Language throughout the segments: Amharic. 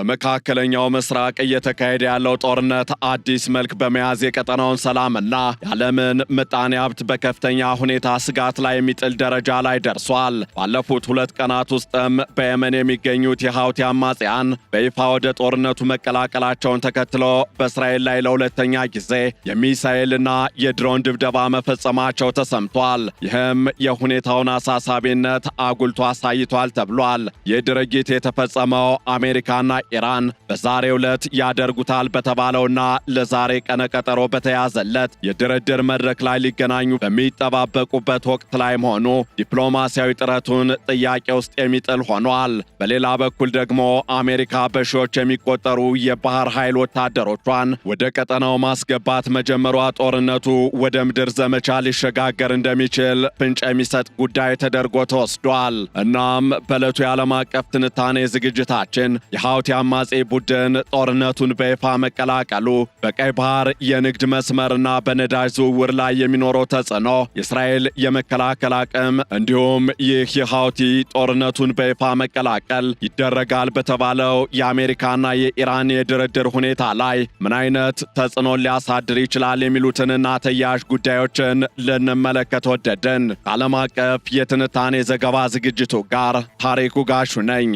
በመካከለኛው ምስራቅ እየተካሄደ ያለው ጦርነት አዲስ መልክ በመያዝ የቀጠናውን ሰላምና የዓለምን ምጣኔ ሀብት በከፍተኛ ሁኔታ ስጋት ላይ የሚጥል ደረጃ ላይ ደርሷል። ባለፉት 2 ቀናት ውስጥም በየመን የሚገኙት የሃውቲ አማጽያን በይፋ ወደ ጦርነቱ መቀላቀላቸውን ተከትሎ በእስራኤል ላይ ለሁለተኛ ጊዜ የሚሳኤልና የድሮን ድብደባ መፈጸማቸው ተሰምቷል። ይህም የሁኔታውን አሳሳቢነት አጉልቶ አሳይቷል ተብሏል። ይህ ድርጊት የተፈጸመው አሜሪካና ኢራን በዛሬው ዕለት ያደርጉታል በተባለውና ለዛሬ ቀነ ቀጠሮ በተያዘለት የድርድር መድረክ ላይ ሊገናኙ በሚጠባበቁበት ወቅት ላይ መሆኑ ዲፕሎማሲያዊ ጥረቱን ጥያቄ ውስጥ የሚጥል ሆኗል። በሌላ በኩል ደግሞ አሜሪካ በሺዎች የሚቆጠሩ የባህር ኃይል ወታደሮቿን ወደ ቀጠናው ማስገባት መጀመሯ ጦርነቱ ወደ ምድር ዘመቻ ሊሸጋገር እንደሚችል ፍንጭ የሚሰጥ ጉዳይ ተደርጎ ተወስዷል። እናም በዕለቱ የዓለም አቀፍ ትንታኔ ዝግጅታችን የሃውቲ አማጺ ቡድን ጦርነቱን በይፋ መቀላቀሉ በቀይ ባህር የንግድ መስመርና በነዳጅ ዝውውር ላይ የሚኖረው ተጽዕኖ፣ የእስራኤል የመከላከል አቅም እንዲሁም ይህ የሃውቲ ጦርነቱን በይፋ መቀላቀል ይደረጋል በተባለው የአሜሪካና የኢራን የድርድር ሁኔታ ላይ ምን አይነት ተጽዕኖ ሊያሳድር ይችላል የሚሉትንና ተያያዥ ጉዳዮችን ልንመለከት ወደድን። ከዓለም አቀፍ የትንታኔ ዘገባ ዝግጅቱ ጋር ታሪኩ ጋሹ ነኝ።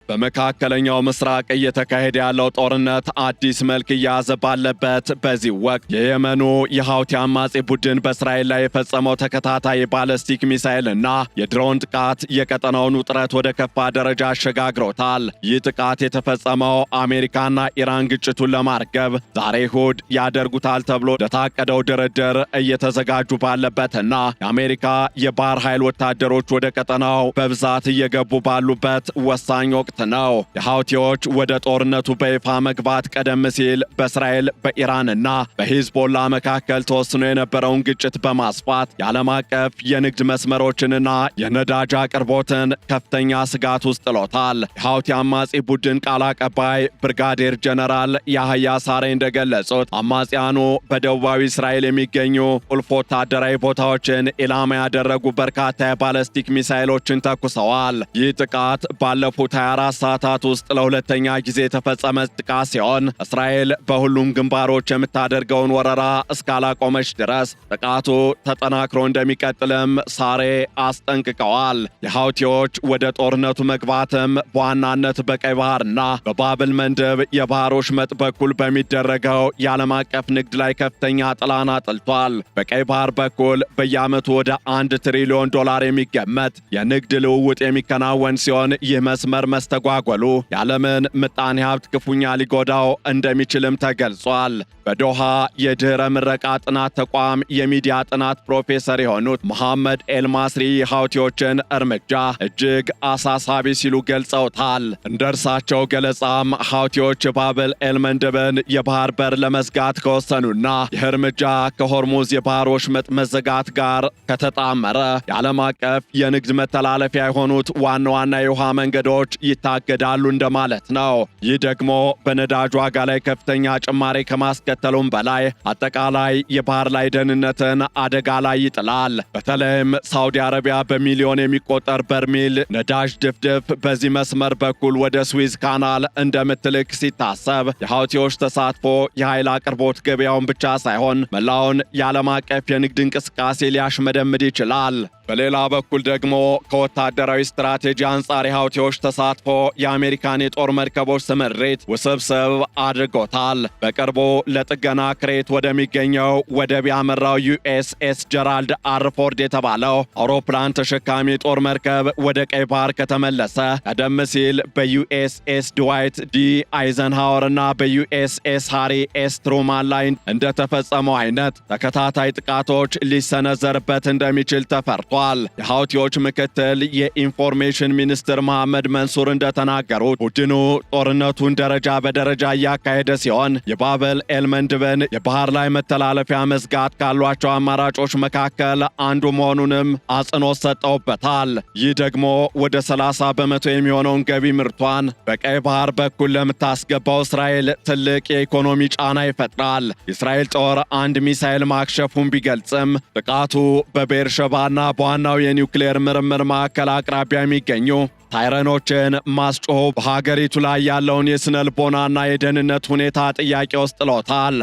በመካከለኛው ምስራቅ እየተካሄደ ያለው ጦርነት አዲስ መልክ እየያዘ ባለበት በዚህ ወቅት የየመኑ የሃውቲ አማጺ ቡድን በእስራኤል ላይ የፈጸመው ተከታታይ ባለስቲክ ሚሳኤልና የድሮን ጥቃት የቀጠናውን ውጥረት ወደ ከፋ ደረጃ አሸጋግሮታል። ይህ ጥቃት የተፈጸመው አሜሪካና ኢራን ግጭቱን ለማርገብ ዛሬ እሁድ ያደርጉታል ተብሎ ለታቀደው ድርድር እየተዘጋጁ ባለበትና የአሜሪካ የባህር ኃይል ወታደሮች ወደ ቀጠናው በብዛት እየገቡ ባሉበት ወሳኝ ወቅት ነው። የሃውቲዎች ወደ ጦርነቱ በይፋ መግባት ቀደም ሲል በእስራኤል በኢራንና በሂዝቦላ መካከል ተወስኖ የነበረውን ግጭት በማስፋት የዓለም አቀፍ የንግድ መስመሮችንና የነዳጅ አቅርቦትን ከፍተኛ ስጋት ውስጥ ጥሎታል። የሃውቲ አማጺ ቡድን ቃል አቀባይ ብርጋዴር ጀነራል ያህያ ሳሬ እንደገለጹት አማጽያኑ በደቡባዊ እስራኤል የሚገኙ ቁልፍ ወታደራዊ ቦታዎችን ኢላማ ያደረጉ በርካታ የባለስቲክ ሚሳኤሎችን ተኩሰዋል። ይህ ጥቃት ባለፉት 24 ሰዓታት ውስጥ ለሁለተኛ ጊዜ የተፈጸመ ጥቃት ሲሆን እስራኤል በሁሉም ግንባሮች የምታደርገውን ወረራ እስካላቆመች ድረስ ጥቃቱ ተጠናክሮ እንደሚቀጥልም ሳሬ አስጠንቅቀዋል። የሃውቲዎች ወደ ጦርነቱ መግባትም በዋናነት በቀይ ባህርና በባብል መንደብ የባህር ወሽመጥ በኩል በሚደረገው የዓለም አቀፍ ንግድ ላይ ከፍተኛ ጥላን አጥልቷል። በቀይ ባህር በኩል በየዓመቱ ወደ $1 ትሪሊዮን የሚገመት የንግድ ልውውጥ የሚከናወን ሲሆን ይህ መስመር መስተጓጎሉ የዓለምን ምጣኔ ሀብት ክፉኛ ሊጎዳው እንደሚችልም ተገልጿል። በዶሃ የድህረ ምረቃ ጥናት ተቋም የሚዲያ ጥናት ፕሮፌሰር የሆኑት መሐመድ ኤልማስሪ ሃውቲዎችን እርምጃ እጅግ አሳሳቢ ሲሉ ገልጸውታል። እንደ እርሳቸው ገለጻም ሃውቲዎች የባብል ኤልመንድብን የባህር በር ለመዝጋት ከወሰኑና ይህ እርምጃ ከሆርሙዝ የባህር ወሽመጥ መዘጋት ጋር ከተጣመረ የዓለም አቀፍ የንግድ መተላለፊያ የሆኑት ዋና ዋና የውሃ መንገዶች ይታገዳሉ እንደማለት ነው። ይህ ደግሞ በነዳጅ ዋጋ ላይ ከፍተኛ ጭማሪ ከማስከተሉም በላይ አጠቃላይ የባህር ላይ ደህንነትን አደጋ ላይ ይጥላል። በተለይም ሳውዲ አረቢያ በሚሊዮን የሚቆጠር በርሜል ነዳጅ ድፍድፍ በዚህ መስመር በኩል ወደ ስዊዝ ካናል እንደምትልክ ሲታሰብ የሃውቲዎች ተሳትፎ የኃይል አቅርቦት ገበያውን ብቻ ሳይሆን መላውን የዓለም አቀፍ የንግድ እንቅስቃሴ ሊያሽመደምድ ይችላል። በሌላ በኩል ደግሞ ከወታደራዊ ስትራቴጂ አንጻር የሃውቲዎች ተሳትፎ የአሜሪካን የጦር መርከቦች ስምሪት ውስብስብ አድርጎታል። በቅርቡ ለጥገና ክሬት ወደሚገኘው ወደብ ያመራው ዩኤስኤስ ጀራልድ አር ፎርድ የተባለው አውሮፕላን ተሸካሚ የጦር መርከብ ወደ ቀይ ባህር ከተመለሰ ቀደም ሲል በዩኤስኤስ ድዋይት ዲ አይዘንሃወር እና በዩኤስኤስ ሃሪ ኤስ ትሩማን ላይ እንደተፈጸመው አይነት ተከታታይ ጥቃቶች ሊሰነዘርበት እንደሚችል ተፈርቷል። የሃውቲዎች ምክትል የኢንፎርሜሽን ሚኒስትር መሐመድ መንሱር እንደተናገሩት ቡድኑ ጦርነቱን ደረጃ በደረጃ እያካሄደ ሲሆን የባብል ኤልመንድብን የባህር ላይ መተላለፊያ መዝጋት ካሏቸው አማራጮች መካከል አንዱ መሆኑንም አጽንኦት ሰጠውበታል። ይህ ደግሞ ወደ 30 በመቶ የሚሆነውን ገቢ ምርቷን በቀይ ባህር በኩል ለምታስገባው እስራኤል ትልቅ የኢኮኖሚ ጫና ይፈጥራል። የእስራኤል ጦር አንድ ሚሳኤል ማክሸፉን ቢገልጽም ጥቃቱ በቤርሸባና በዋናው የኒውክሌር ምርምር ማዕከል አቅራቢያ የሚገኙ ታይረኖችን ማስጮህ በሀገሪቱ ላይ ያለውን የስነ ልቦናና የደህንነት ሁኔታ ጥያቄ ውስጥ ጥሎታል።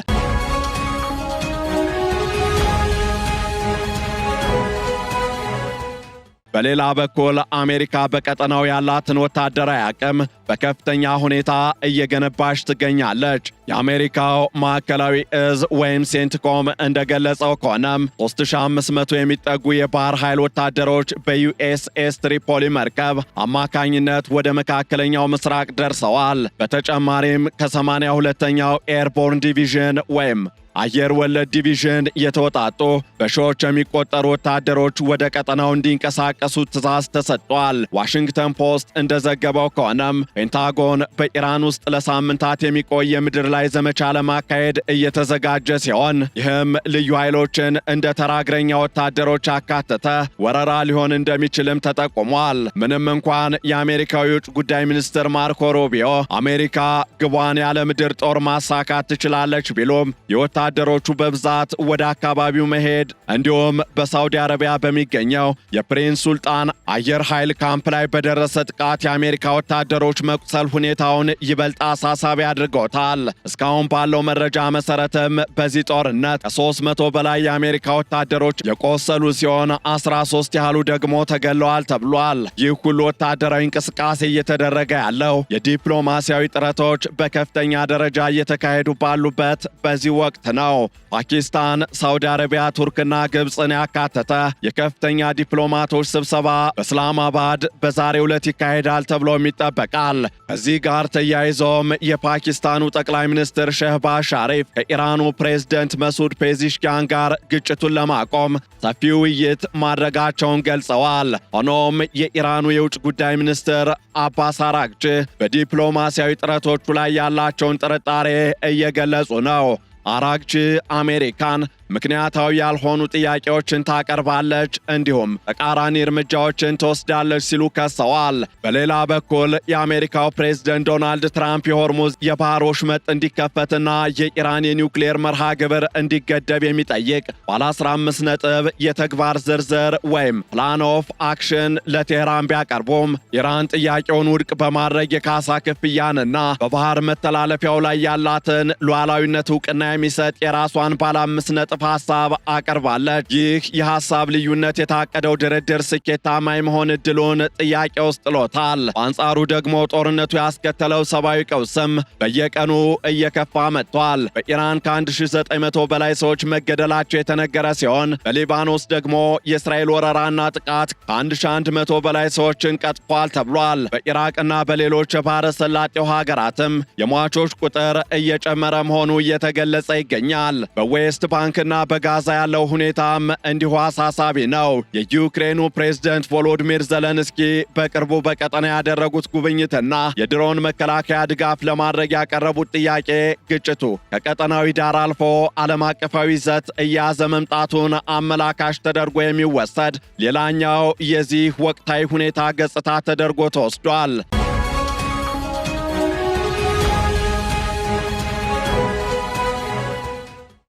በሌላ በኩል አሜሪካ በቀጠናው ያላትን ወታደራዊ አቅም በከፍተኛ ሁኔታ እየገነባች ትገኛለች። የአሜሪካው ማዕከላዊ እዝ ወይም ሴንትኮም እንደገለጸው ከሆነም 3500 የሚጠጉ የባህር ኃይል ወታደሮች በዩኤስኤስ ትሪፖሊ መርከብ አማካኝነት ወደ መካከለኛው ምስራቅ ደርሰዋል። በተጨማሪም ከ82ኛው ኤርቦርን ዲቪዥን ወይም አየር ወለድ ዲቪዥን የተወጣጡ በሺዎች የሚቆጠሩ ወታደሮች ወደ ቀጠናው እንዲንቀሳቀሱ ትዕዛዝ ተሰጥቷል። ዋሽንግተን ፖስት እንደዘገበው ከሆነም ፔንታጎን በኢራን ውስጥ ለሳምንታት የሚቆይ የምድር ላይ ዘመቻ ለማካሄድ እየተዘጋጀ ሲሆን ይህም ልዩ ኃይሎችን እንደ ተራ እግረኛ ወታደሮች ያካተተ ወረራ ሊሆን እንደሚችልም ተጠቁሟል። ምንም እንኳን የአሜሪካው የውጭ ጉዳይ ሚኒስትር ማርኮ ሩቢዮ አሜሪካ ግቧን ያለ ምድር ጦር ማሳካት ትችላለች ቢሉም ወታደሮቹ በብዛት ወደ አካባቢው መሄድ እንዲሁም በሳውዲ አረቢያ በሚገኘው የፕሪንስ ሱልጣን አየር ኃይል ካምፕ ላይ በደረሰ ጥቃት የአሜሪካ ወታደሮች መቁሰል ሁኔታውን ይበልጥ አሳሳቢ አድርጎታል። እስካሁን ባለው መረጃ መሰረትም በዚህ ጦርነት ከ300 በላይ የአሜሪካ ወታደሮች የቆሰሉ ሲሆን 13 ያህሉ ደግሞ ተገለዋል ተብሏል። ይህ ሁሉ ወታደራዊ እንቅስቃሴ እየተደረገ ያለው የዲፕሎማሲያዊ ጥረቶች በከፍተኛ ደረጃ እየተካሄዱ ባሉበት በዚህ ወቅት ነው። ፓኪስታን፣ ሳውዲ አረቢያ፣ ቱርክና ግብፅን ያካተተ የከፍተኛ ዲፕሎማቶች ስብሰባ በእስላማባድ በዛሬው ዕለት ይካሄዳል ተብሎም ይጠበቃል። ከዚህ ጋር ተያይዞም የፓኪስታኑ ጠቅላይ ሚኒስትር ሸህባዝ ሻሪፍ ከኢራኑ ፕሬዝደንት መሱድ ፔዚሽኪያን ጋር ግጭቱን ለማቆም ሰፊ ውይይት ማድረጋቸውን ገልጸዋል። ሆኖም የኢራኑ የውጭ ጉዳይ ሚኒስትር አባስ አራግቺ በዲፕሎማሲያዊ ጥረቶቹ ላይ ያላቸውን ጥርጣሬ እየገለጹ ነው። አራግቺ አሜሪካን ምክንያታዊ ያልሆኑ ጥያቄዎችን ታቀርባለች እንዲሁም ተቃራኒ እርምጃዎችን ትወስዳለች ሲሉ ከሰዋል። በሌላ በኩል የአሜሪካው ፕሬዝደንት ዶናልድ ትራምፕ የሆርሙዝ የባህር ወሽመጥ እንዲከፈትና የኢራን የኒውክሌር መርሃ ግብር እንዲገደብ የሚጠይቅ ባለ 15 ነጥብ የተግባር ዝርዝር ወይም ፕላን ኦፍ አክሽን ለቴህራን ቢያቀርቡም ኢራን ጥያቄውን ውድቅ በማድረግ የካሳ ክፍያንና በባህር መተላለፊያው ላይ ያላትን ሉዓላዊነት እውቅና የሚሰጥ የራሷን ባለ 5 ነጥብ ሐሳብ አቀርባለች። ይህ የሐሳብ ልዩነት የታቀደው ድርድር ስኬታማ የመሆን ዕድሉን ጥያቄ ውስጥ ጥሎታል። በአንጻሩ ደግሞ ጦርነቱ ያስከተለው ሰብአዊ ቀውስም በየቀኑ እየከፋ መጥቷል። በኢራን ከ1900 በላይ ሰዎች መገደላቸው የተነገረ ሲሆን በሊባኖስ ደግሞ የእስራኤል ወረራና ጥቃት ከ1100 በላይ ሰዎችን ቀጥፏል ተብሏል። በኢራቅና በሌሎች የባህረ ሰላጤው ሀገራትም የሟቾች ቁጥር እየጨመረ መሆኑ እየተገለጸ ይገኛል። በዌስት ባንክና በጋዛ ያለው ሁኔታም እንዲሁ አሳሳቢ ነው። የዩክሬኑ ፕሬዝደንት ቮሎዲሚር ዘለንስኪ በቅርቡ በቀጠና ያደረጉት ጉብኝትና የድሮን መከላከያ ድጋፍ ለማድረግ ያቀረቡት ጥያቄ ግጭቱ ከቀጠናዊ ዳር አልፎ ዓለም አቀፋዊ ይዘት እያዘ መምጣቱን አመላካሽ ተደርጎ የሚወሰድ ሌላኛው የዚህ ወቅታዊ ሁኔታ ገጽታ ተደርጎ ተወስዷል።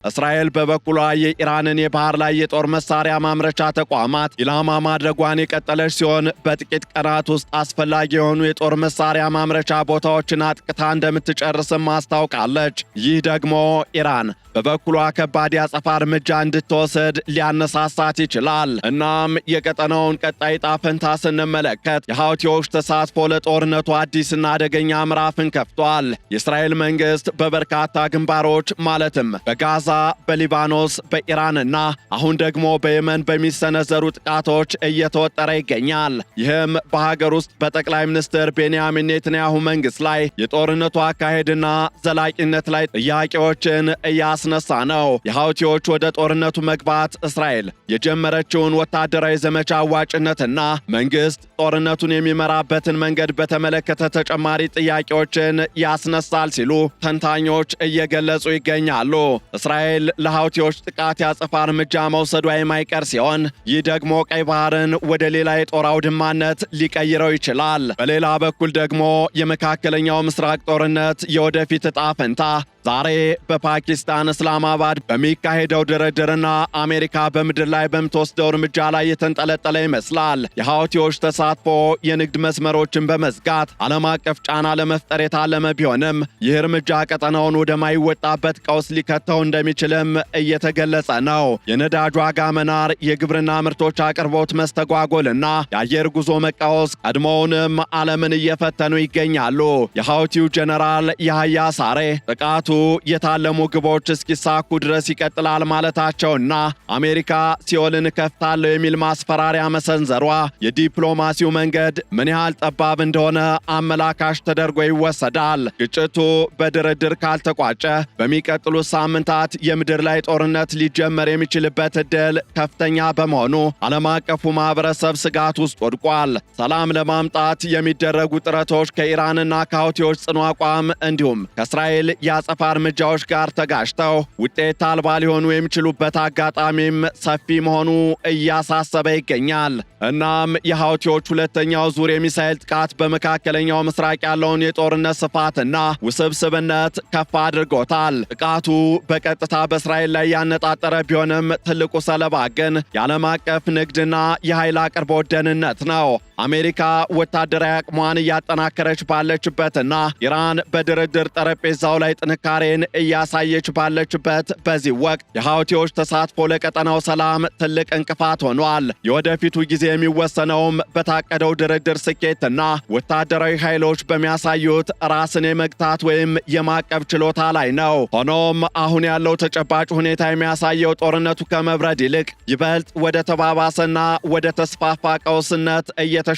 እስራኤል በበኩሏ የኢራንን የባህር ላይ የጦር መሳሪያ ማምረቻ ተቋማት ኢላማ ማድረጓን የቀጠለች ሲሆን በጥቂት ቀናት ውስጥ አስፈላጊ የሆኑ የጦር መሳሪያ ማምረቻ ቦታዎችን አጥቅታ እንደምትጨርስም አስታውቃለች። ይህ ደግሞ ኢራን በበኩሏ ከባድ ያጸፋ እርምጃ እንድትወስድ ሊያነሳሳት ይችላል። እናም የቀጠናውን ቀጣይ ዕጣ ፈንታ ስንመለከት የሐውቲዎች ተሳትፎ ለጦርነቱ አዲስና አደገኛ ምዕራፍን ከፍቷል። የእስራኤል መንግስት በበርካታ ግንባሮች ማለትም በጋዛ፣ በሊባኖስ፣ በኢራንና አሁን ደግሞ በየመን በሚሰነዘሩ ጥቃቶች እየተወጠረ ይገኛል። ይህም በሀገር ውስጥ በጠቅላይ ሚኒስትር ቤንያሚን ኔትንያሁ መንግስት ላይ የጦርነቱ አካሄድና ዘላቂነት ላይ ጥያቄዎችን እያስነሳ ነው። የሐውቲዎች ወደ ጦርነቱ መግባት እስራኤል የጀመረችውን ወታደራዊ ዘመቻ አዋጭነትና መንግስት ጦርነቱን የሚመራበትን መንገድ በተመለከተ ተጨማሪ ጥያቄዎችን ያስነሳል ሲሉ ተንታኞች እየገለጹ ይገኛሉ። እስራኤል ለሐውቲዎች ጥቃት ያጸፋ እርምጃ መውሰዷ የማይቀር ሲሆን ይህ ደግሞ ቀይ ባህርን ወደ ሌላ የጦር አውድማነት ሊቀይረው ይችላል። በሌላ በኩል ደግሞ የመካከለኛው ምስራቅ ጦርነት የወደፊት ዕጣ ፈንታ ዛሬ በፓኪስታን እስላማባድ በሚካሄደው ድርድርና አሜሪካ በምድር ላይ በምትወስደው እርምጃ ላይ የተንጠለጠለ ይመስላል። የሐውቲዎች ተሳትፎ የንግድ መስመሮችን በመዝጋት ዓለም አቀፍ ጫና ለመፍጠር የታለመ ቢሆንም ይህ እርምጃ ቀጠናውን ወደማይወጣበት ቀውስ ሊከተው እንደሚችልም እየተገለጸ ነው። የነዳጅ ዋጋ መናር፣ የግብርና ምርቶች አቅርቦት መስተጓጎልና የአየር ጉዞ መቃወስ ቀድሞውንም ዓለምን እየፈተኑ ይገኛሉ። የሐውቲው ጀነራል ያህያ ሳሬ ጥቃቱ የታለሙ ግቦች እስኪሳኩ ድረስ ይቀጥላል ማለታቸውና አሜሪካ ሲኦልን እከፍታለሁ የሚል ማስፈራሪያ መሰንዘሯ የዲፕሎማሲው መንገድ ምን ያህል ጠባብ እንደሆነ አመላካሽ ተደርጎ ይወሰዳል። ግጭቱ በድርድር ካልተቋጨ በሚቀጥሉት ሳምንታት የምድር ላይ ጦርነት ሊጀመር የሚችልበት ዕድል ከፍተኛ በመሆኑ ዓለም አቀፉ ማህበረሰብ ስጋት ውስጥ ወድቋል። ሰላም ለማምጣት የሚደረጉ ጥረቶች ከኢራንና ከሐውቲዎች ጽኑ አቋም እንዲሁም ከእስራኤል የአጸፋ እርምጃዎች ጋር ተጋጭተው ውጤት አልባ ሊሆኑ የሚችሉበት አጋጣሚም ሰፊ መሆኑ እያሳሰበ ይገኛል። እናም የሐውቲዎች ሁለተኛው ዙር የሚሳኤል ጥቃት በመካከለኛው ምስራቅ ያለውን የጦርነት ስፋትና ውስብስብነት ከፍ አድርጎታል። ጥቃቱ በቀጥታ በእስራኤል ላይ ያነጣጠረ ቢሆንም ትልቁ ሰለባ ግን የዓለም አቀፍ ንግድና የኃይል አቅርቦት ደህንነት ነው። አሜሪካ ወታደራዊ አቅሟን እያጠናከረች ባለችበትና ኢራን በድርድር ጠረጴዛው ላይ ጥንካሬን እያሳየች ባለችበት በዚህ ወቅት የሐውቲዎች ተሳትፎ ለቀጠናው ሰላም ትልቅ እንቅፋት ሆኗል። የወደፊቱ ጊዜ የሚወሰነውም በታቀደው ድርድር ስኬትና ወታደራዊ ኃይሎች በሚያሳዩት ራስን የመግታት ወይም የማቀብ ችሎታ ላይ ነው። ሆኖም አሁን ያለው ተጨባጭ ሁኔታ የሚያሳየው ጦርነቱ ከመብረድ ይልቅ ይበልጥ ወደ ተባባሰና ወደ ተስፋፋ ቀውስነት እየተሸጋገረ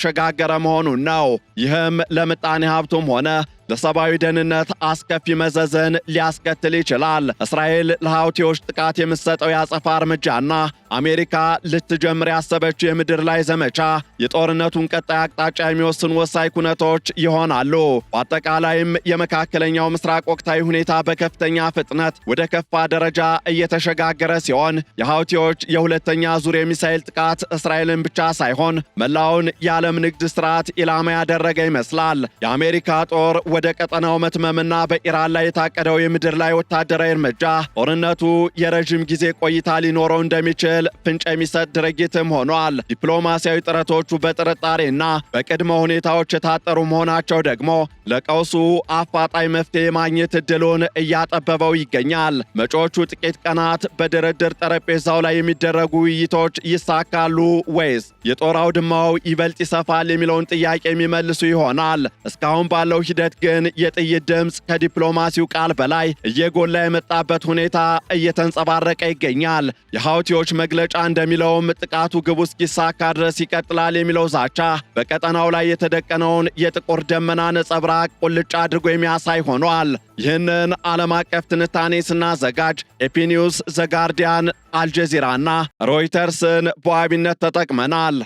መሆኑን ነው። ይህም ለምጣኔ ሀብቱም ሆነ ለሰብአዊ ደህንነት አስከፊ መዘዝን ሊያስከትል ይችላል። እስራኤል ለሐውቲዎች ጥቃት የምትሰጠው የአጸፋ እርምጃና አሜሪካ ልትጀምር ያሰበችው የምድር ላይ ዘመቻ የጦርነቱን ቀጣይ አቅጣጫ የሚወስኑ ወሳኝ ኩነቶች ይሆናሉ። በአጠቃላይም የመካከለኛው ምስራቅ ወቅታዊ ሁኔታ በከፍተኛ ፍጥነት ወደ ከፋ ደረጃ እየተሸጋገረ ሲሆን የሐውቲዎች የሁለተኛ ዙር የሚሳኤል ጥቃት እስራኤልን ብቻ ሳይሆን መላውን የዓለም ንግድ ስርዓት ኢላማ ያደረገ ይመስላል። የአሜሪካ ጦር ወደ ቀጠናው መትመምና በኢራን ላይ የታቀደው የምድር ላይ ወታደራዊ እርምጃ ጦርነቱ የረዥም ጊዜ ቆይታ ሊኖረው እንደሚችል ፍንጭ የሚሰጥ ድርጊትም ሆኗል። ዲፕሎማሲያዊ ጥረቶቹ በጥርጣሬና በቅድመ ሁኔታዎች የታጠሩ መሆናቸው ደግሞ ለቀውሱ አፋጣኝ መፍትሄ ማግኘት እድሉን እያጠበበው ይገኛል። መጪዎቹ ጥቂት ቀናት በድርድር ጠረጴዛው ላይ የሚደረጉ ውይይቶች ይሳካሉ ወይስ የጦር አውድማው ይበልጥ ይሰፋል የሚለውን ጥያቄ የሚመልሱ ይሆናል። እስካሁን ባለው ሂደት ግን የጥይት ድምፅ ከዲፕሎማሲው ቃል በላይ እየጎላ የመጣበት ሁኔታ እየተንጸባረቀ ይገኛል። የሐውቲዎች መግለጫ እንደሚለውም ጥቃቱ ግቡ እስኪሳካ ድረስ ይቀጥላል የሚለው ዛቻ በቀጠናው ላይ የተደቀነውን የጥቁር ደመና ነጸብራቅ ቁልጭ አድርጎ የሚያሳይ ሆኗል። ይህንን ዓለም አቀፍ ትንታኔ ስናዘጋጅ ኤፒ ኒውስ፣ ዘጋርዲያን፣ አልጀዚራና ሮይተርስን በዋቢነት ተጠቅመናል።